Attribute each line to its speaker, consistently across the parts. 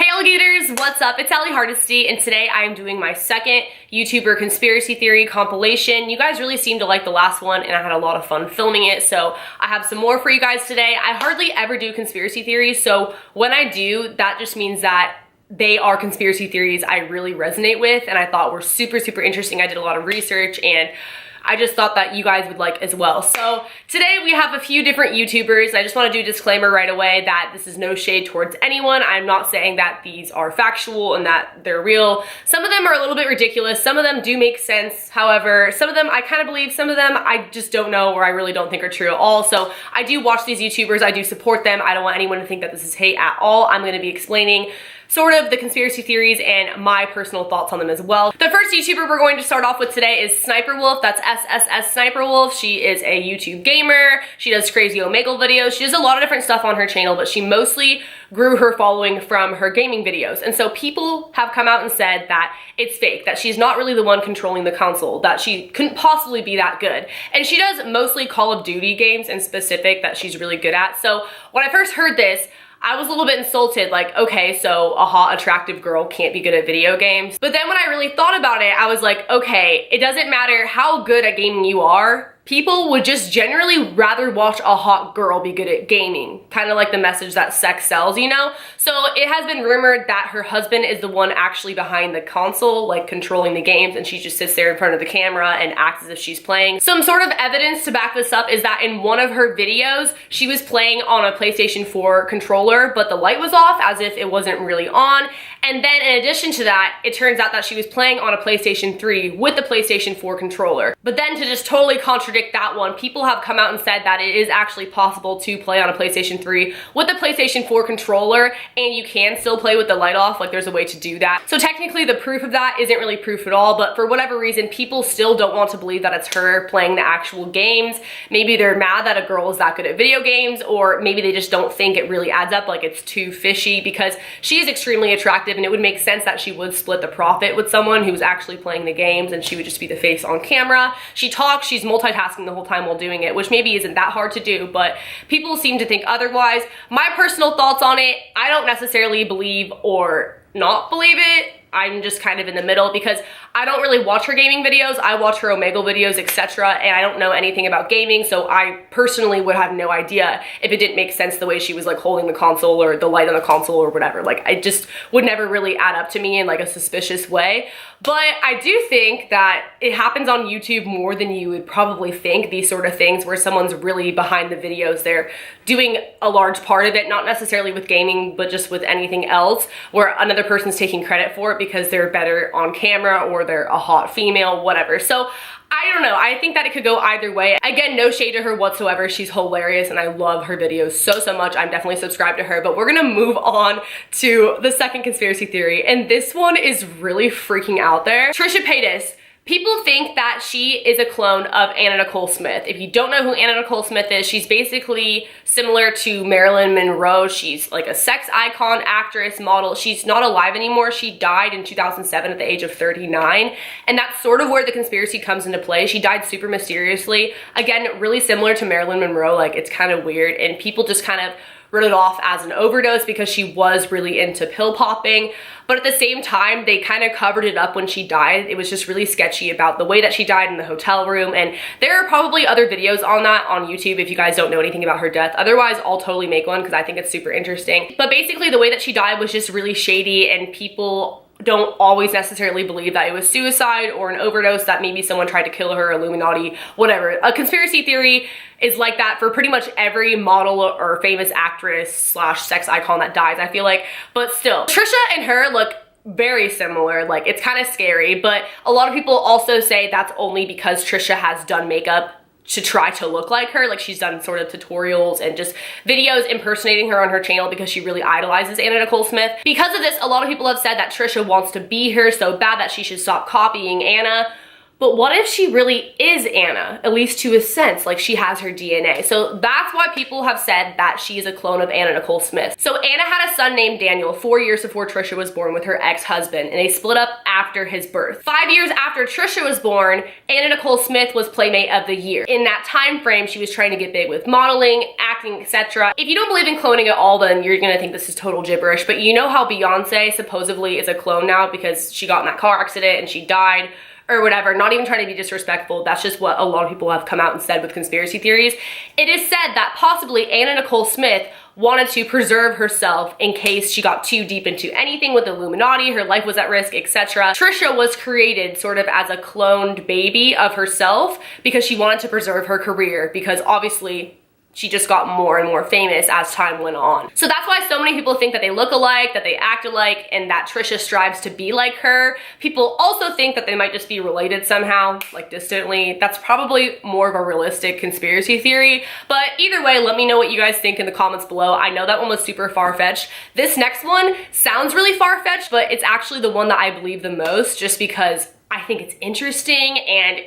Speaker 1: Hey alligators, what's up? It's Ally Hardesty, and today I am doing my second YouTuber conspiracy theory compilation. You guys really seemed to like the last one, and I had a lot of fun filming it, so I have some more for you guys today. I hardly ever do conspiracy theories, so when I do, that just means that they are conspiracy theories I really resonate with, and I thought were super interesting. I did a lot of research, and I just thought that you guys would like as well. So today we have a few different YouTubers. I just want to do a disclaimer right away that this is no shade towards anyone. I'm not saying that these are factual and that they're real. Some of them are a little bit ridiculous. Some of them do make sense. However, some of them I kind of believe, some of them I just don't know or I really don't think are true at all. So I do watch these YouTubers. I do support them. I don't want anyone to think that this is hate at all. I'm going to be explaining sort of the conspiracy theories and my personal thoughts on them as well. The first YouTuber we're going to start off with today is Sssniperwolf. That's Sssniperwolf. She is a YouTube gamer. She does crazy Omegle videos. She does a lot of different stuff on her channel, but she mostly grew her following from her gaming videos. And so people have come out and said that it's fake, that she's not really the one controlling the console, that she couldn't possibly be that good. And she does mostly Call of Duty games in specific that she's really good at. So when I first heard this, I was a little bit insulted, like, okay, so a hot, attractive girl can't be good at video games. But then when I really thought about it, I was like, okay, it doesn't matter how good at gaming you are, people would just generally rather watch a hot girl be good at gaming. Kind of like the message that sex sells, you know? So it has been rumored that her husband is the one actually behind the console, like controlling the games, and she just sits there in front of the camera and acts as if she's playing. Some sort of evidence to back this up is that in one of her videos, she was playing on a PlayStation 4 controller, but the light was off as if it wasn't really on. And then in addition to that, it turns out that she was playing on a PlayStation 3 with the PlayStation 4 controller. But then to just totally contradict that one, people have come out and said that it is actually possible to play on a PlayStation 3 with the PlayStation 4 controller, and you can still play with the light off. Like, there's a way to do that. So technically the proof of that isn't really proof at all, but for whatever reason, people still don't want to believe that it's her playing the actual games. Maybe they're mad that a girl is that good at video games, or maybe they just don't think it really adds up, like it's too fishy, because she is extremely attractive and it would make sense that she would split the profit with someone who's actually playing the games and she would just be the face on camera. She talks, she's multitasking the whole time while doing it, which maybe isn't that hard to do, but people seem to think otherwise. My personal thoughts on it, I don't necessarily believe or not believe it. I'm just kind of in the middle because I don't really watch her gaming videos. I watch her Omegle videos, etc., and I don't know anything about gaming, so I personally would have no idea if it didn't make sense the way she was like holding the console or the light on the console or whatever. Like, I just would never really add up to me in like a suspicious way. But I do think that it happens on YouTube more than you would probably think, these sort of things where someone's really behind the videos. They're doing a large part of it, not necessarily with gaming, but just with anything else, where another person's taking credit for it because they're better on camera or they're a hot female, whatever. So I don't know, I think that it could go either way. Again, no shade to her whatsoever. She's hilarious and I love her videos so much. I'm definitely subscribed to her, but we're gonna move on to the second conspiracy theory, and this one is really freaking out there. Trisha Paytas. People think that she is a clone of Anna Nicole Smith. If you don't know who Anna Nicole Smith is, she's basically similar to Marilyn Monroe. She's like a sex icon, actress, model. She's not alive anymore. She died in 2007 at the age of 39. And that's sort of where the conspiracy comes into play. She died super mysteriously. Again, really similar to Marilyn Monroe. Like, it's kind of weird. And people just kind of wrote it off as an overdose because she was really into pill popping. But at the same time, they kind of covered it up when she died. It was just really sketchy about the way that she died in the hotel room. And there are probably other videos on that on YouTube if you guys don't know anything about her death. Otherwise, I'll totally make one because I think it's super interesting. But basically, the way that she died was just really shady, and people don't always necessarily believe that it was suicide or an overdose, that maybe someone tried to kill her, Illuminati, whatever. A conspiracy theory is like that for pretty much every model or famous actress slash sex icon that dies, I feel like. But still, Trisha and her look very similar. Like, it's kind of scary, but a lot of people also say that's only because Trisha has done makeup to try to look like her. Like, she's done sort of tutorials and just videos impersonating her on her channel because she really idolizes Anna Nicole Smith. Because of this, a lot of people have said that Trisha wants to be her so bad that she should stop copying Anna. But what if she really is Anna, at least to a sense, like she has her DNA? So that's why people have said that she is a clone of Anna Nicole Smith. So Anna had a son named Daniel 4 years before Trisha was born with her ex-husband, and they split up after his birth. 5 years after Trisha was born, Anna Nicole Smith was Playmate of the Year. In that time frame, she was trying to get big with modeling, acting, etc. If you don't believe in cloning at all, then you're gonna think this is total gibberish, but you know how Beyonce supposedly is a clone now because she got in that car accident and she died, or whatever, not even trying to be disrespectful. That's just what a lot of people have come out and said with conspiracy theories. It is said that possibly Anna Nicole Smith wanted to preserve herself in case she got too deep into anything with the Illuminati, her life was at risk, etc. Trisha was created sort of as a cloned baby of herself because she wanted to preserve her career, because obviously she just got more and more famous as time went on. So that's why so many people think that they look alike, that they act alike, and that Trisha strives to be like her. People also think that they might just be related somehow, like distantly. That's probably more of a realistic conspiracy theory. But either way, let me know what you guys think in the comments below. I know that one was super far-fetched. This next one sounds really far-fetched, but it's actually the one that I believe the most, just because I think it's interesting and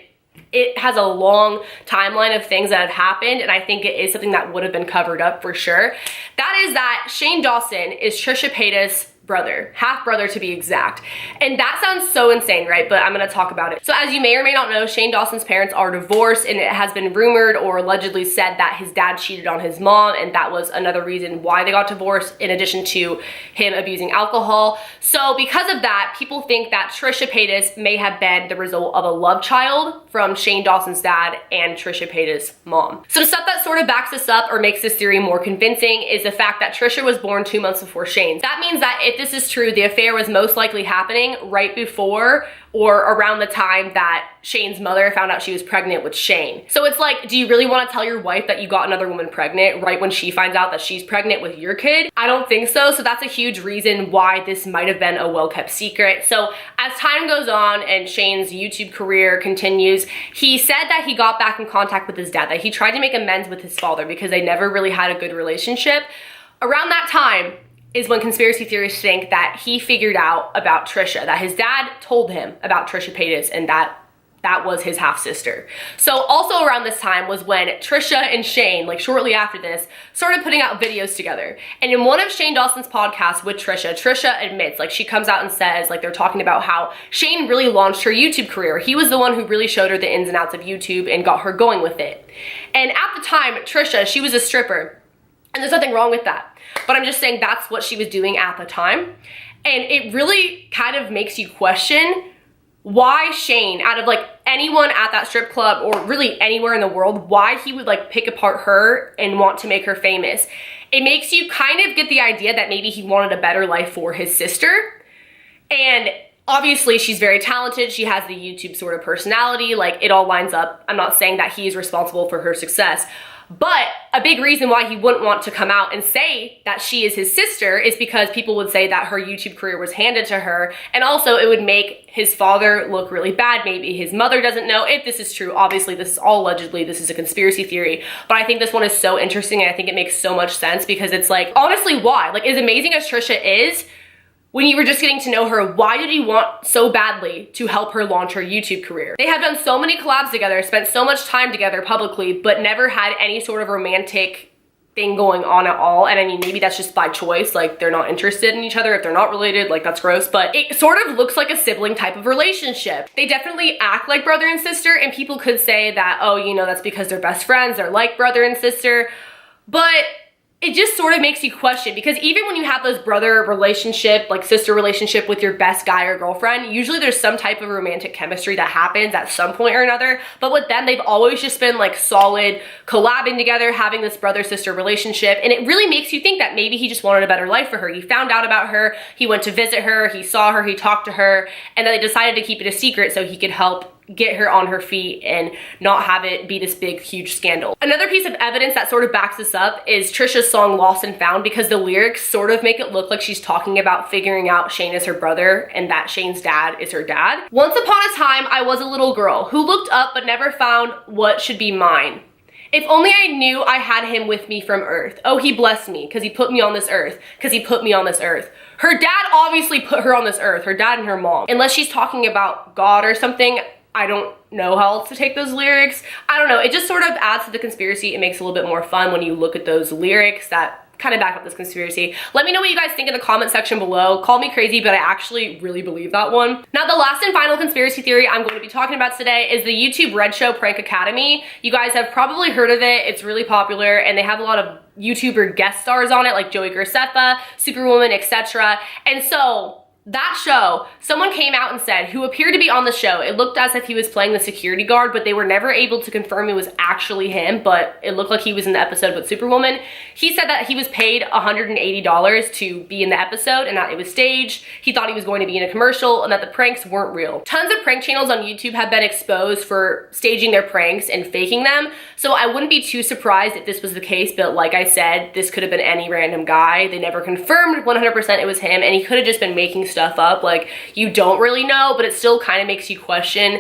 Speaker 1: it has a long timeline of things that have happened, and I think it is something that would have been covered up for sure. That is that Shane Dawson is Trisha Paytas' brother, half brother to be exact. And that sounds so insane, right? But I'm gonna talk about it. So as you may or may not know, Shane Dawson's parents are divorced, and it has been rumored or allegedly said that his dad cheated on his mom, and that was another reason why they got divorced, in addition to him abusing alcohol. So because of that, people think that Trisha Paytas may have been the result of a love child from Shane Dawson's dad and Trisha Paytas' mom. Some stuff that sort of backs this up or makes this theory more convincing is the fact that Trisha was born 2 months before Shane. That means that if this is true, the affair was most likely happening right before or around the time that Shane's mother found out she was pregnant with Shane. So it's like, do you really want to tell your wife that you got another woman pregnant right when she finds out that she's pregnant with your kid? I don't think so. So that's a huge reason why this might have been a well-kept secret. So as time goes on and Shane's YouTube career continues, he said that he got back in contact with his dad, that he tried to make amends with his father because they never really had a good relationship. Around that time is when conspiracy theorists think that he figured out about Trisha, that his dad told him about Trisha Paytas, and that was his half-sister. So also around this time was when Trisha and Shane, like shortly after this, started putting out videos together. And in one of Shane Dawson's podcasts with Trisha, Trisha admits, like she comes out and says, like they're talking about how Shane really launched her YouTube career. He was the one who really showed her the ins and outs of YouTube and got her going with it. And at the time, Trisha, she was a stripper, and there's nothing wrong with that. But I'm just saying that's what she was doing at the time. And it really kind of makes you question why Shane, out of like anyone at that strip club or really anywhere in the world, why he would like pick apart her and want to make her famous. It makes you kind of get the idea that maybe he wanted a better life for his sister. And obviously she's very talented. She has the YouTube sort of personality, like it all lines up. I'm not saying that he is responsible for her success. But a big reason why he wouldn't want to come out and say that she is his sister is because people would say that her YouTube career was handed to her, and also it would make his father look really bad. Maybe his mother doesn't know if this is true. Obviously, this is all allegedly, this is a conspiracy theory, but I think this one is so interesting, and I think it makes so much sense because it's like, honestly, why? Like, as amazing as Trisha is, when you were just getting to know her, why did he want so badly to help her launch her YouTube career? They have done so many collabs together, spent so much time together publicly, but never had any sort of romantic thing going on at all. And I mean, maybe that's just by choice, like they're not interested in each other if they're not related, like that's gross, but it sort of looks like a sibling type of relationship. They definitely act like brother and sister, and people could say that, oh, you know, that's because they're best friends, they're like brother and sister, but it just sort of makes you question, because even when you have those brother relationship, like sister relationship with your best guy or girlfriend, usually there's some type of romantic chemistry that happens at some point or another. But with them, they've always just been like solid, collabing together, having this brother-sister relationship. And it really makes you think that maybe he just wanted a better life for her. He found out about her, he went to visit her, he saw her, he talked to her, and then they decided to keep it a secret so he could help get her on her feet and not have it be this big, huge scandal. Another piece of evidence that sort of backs this up is Trisha's song Lost and Found, because the lyrics sort of make it look like she's talking about figuring out Shane is her brother and that Shane's dad is her dad. Once upon a time, I was a little girl who looked up but never found what should be mine. If only I knew I had him with me from earth. Oh, he blessed me because he put me on this earth, because he put me on this earth. Her dad obviously put her on this earth, her dad and her mom. Unless she's talking about God or something, I don't know how else to take those lyrics. I don't know, it just sort of adds to the conspiracy. It makes it a little bit more fun when you look at those lyrics that kind of back up this conspiracy. Let me know what you guys think in the comment section below. Call me crazy, but I actually really believe that one. Now, the last and final conspiracy theory I'm going to be talking about today is the YouTube Red Show Prank Academy. You guys have probably heard of it. It's really popular, and they have a lot of YouTuber guest stars on it, like Joey Graceffa, Superwoman, etc. And so that show, someone came out and said, who appeared to be on the show, it looked as if he was playing the security guard, but they were never able to confirm it was actually him, but it looked like he was in the episode with Superwoman. He said that he was paid $180 to be in the episode and that it was staged. He thought he was going to be in a commercial and that the pranks weren't real. Tons of prank channels on YouTube have been exposed for staging their pranks and faking them, so I wouldn't be too surprised if this was the case, but like I said, this could have been any random guy. They never confirmed 100% it was him, and he could have just been making stuff up. Like, you don't really know, but it still kind of makes you question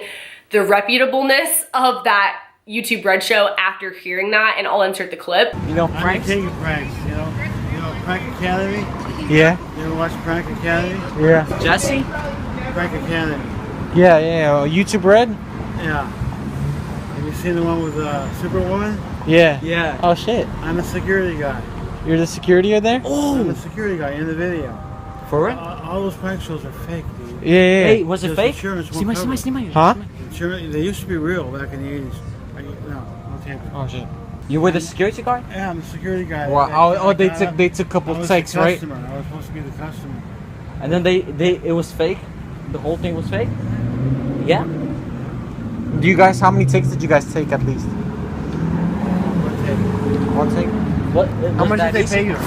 Speaker 1: the reputableness of that YouTube Red Show after hearing that, and I'll insert the clip.
Speaker 2: You know, pranks?
Speaker 3: I'm taking pranks, you know Prank Academy?
Speaker 2: Yeah.
Speaker 3: You ever watch Prank Academy?
Speaker 2: Yeah.
Speaker 4: Jesse?
Speaker 3: Prank Academy.
Speaker 2: Yeah. YouTube Red?
Speaker 3: Yeah. Have you seen the one with Superwoman?
Speaker 2: Yeah.
Speaker 4: Yeah.
Speaker 2: Oh shit.
Speaker 3: I'm a security guy.
Speaker 2: You're the security there?
Speaker 4: Oh!
Speaker 3: I'm a security guy in the video.
Speaker 4: For real?
Speaker 3: All those prank shows are fake, dude.
Speaker 2: Yeah.
Speaker 4: Hey, was it
Speaker 3: Because
Speaker 4: fake?
Speaker 3: insurance won't cover it.
Speaker 2: Huh?
Speaker 3: They used to be real back in the 80s. No tape.
Speaker 2: Oh shit.
Speaker 4: You were the security guard?
Speaker 3: Yeah, I'm a security guy.
Speaker 2: Wow. They took a couple takes, right?
Speaker 3: I was supposed to be the customer.
Speaker 4: And then it was fake? The whole thing was fake? Yeah?
Speaker 2: Do you guys, how many takes did you guys take at least? One take?
Speaker 4: What?
Speaker 3: How much did they pay you?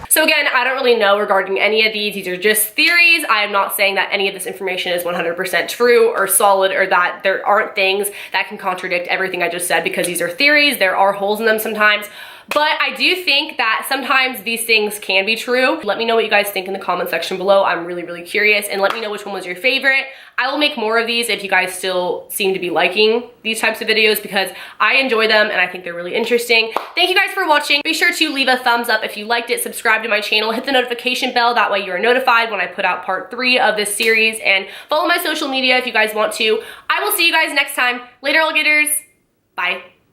Speaker 1: So again, I don't really know regarding any of these are just theories. I am not saying that any of this information is 100% true or solid, or that there aren't things that can contradict everything I just said, because these are theories. There are holes in them sometimes. But I do think that sometimes these things can be true. Let me know what you guys think in the comment section below. I'm really, really curious, and let me know which one was your favorite. I will make more of these if you guys still seem to be liking these types of videos, because I enjoy them and I think they're really interesting. Thank you guys for watching. Be sure to leave a thumbs up if you liked it, subscribe to my channel, hit the notification bell. That way you are notified when I put out part 3 of this series, and follow my social media if you guys want to. I will see you guys next time. Later, alligators. Bye.